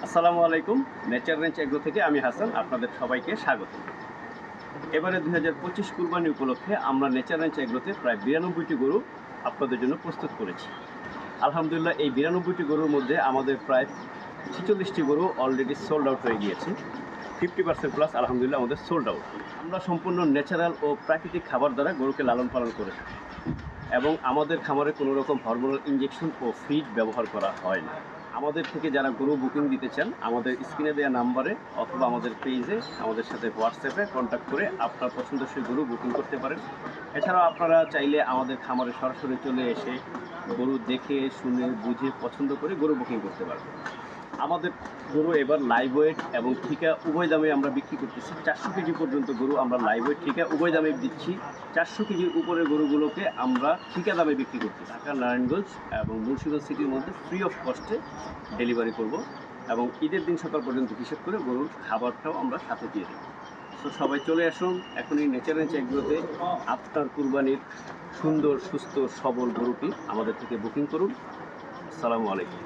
আসসালামু আলাইকুম। Nature range agro থেকে আমি হাসান, আপনাদের সবাইকে স্বাগত। এবারে ২০২৫ কুরবানি উপলক্ষে আমরা নেচার রেঞ্জ এগ্রোতে প্রায় ৯২টি গরু আপনাদের জন্য প্রস্তুত করেছি। আলহামদুলিল্লাহ, এই ৯২টি গরুর মধ্যে আমাদের প্রায় ৪৬টি গরু অলরেডি সোল্ড আউট হয়ে গিয়েছে। 50% প্লাস আলহামদুলিল্লাহ আমাদের সোল্ড আউট। আমরা সম্পূর্ণ ন্যাচারাল ও প্রাকৃতিক খাবার দ্বারা গরুকে লালন পালন করে থাকি এবং আমাদের খামারে কোনো রকম হরমোনাল ইনজেকশন ও ফিড ব্যবহার করা হয় না। আমাদের থেকে যারা গরু বুকিং দিতে চান, আমাদের স্ক্রিনে দেওয়া নাম্বারে অথবা আমাদের পেজে আমাদের সাথে হোয়াটসঅ্যাপে কন্ট্যাক্ট করে আপনার পছন্দসই গরু বুকিং করতে পারেন। এছাড়াও আপনারা চাইলে আমাদের খামারে সরাসরি চলে এসে গরু দেখে শুনে বুঝে পছন্দ করে গরু বুকিং করতে পারবেন। আমাদের গরু এবার লাইভ ওয়েট এবং ঠিকা উভয় দামে আমরা বিক্রি করতেছি। 400 কেজি পর্যন্ত গরু আমরা লাইভ ওয়েট ঠিকা উভয় দামে দিচ্ছি। 400 কেজির উপরের গরুগুলোকে আমরা ঠিকা দামে বিক্রি করতেছি। ঢাকা, নারায়ণগঞ্জ এবং মুন্সিগঞ্জ সিটির মধ্যে ফ্রি অফ কস্টে ডেলিভারি করব এবং ঈদের দিন সকাল পর্যন্ত হিসেব করে গরুর খাবারটাও আমরা সাথে দিয়ে দেবো। তো সবাই চলে আসুন এখনই নেচার রেঞ্জ এগ্রোতে আপনার কুরবানির সুন্দর সুস্থ সবল গরুটি আমাদের থেকে বুকিং করুন। আসসালামু আলাইকুম।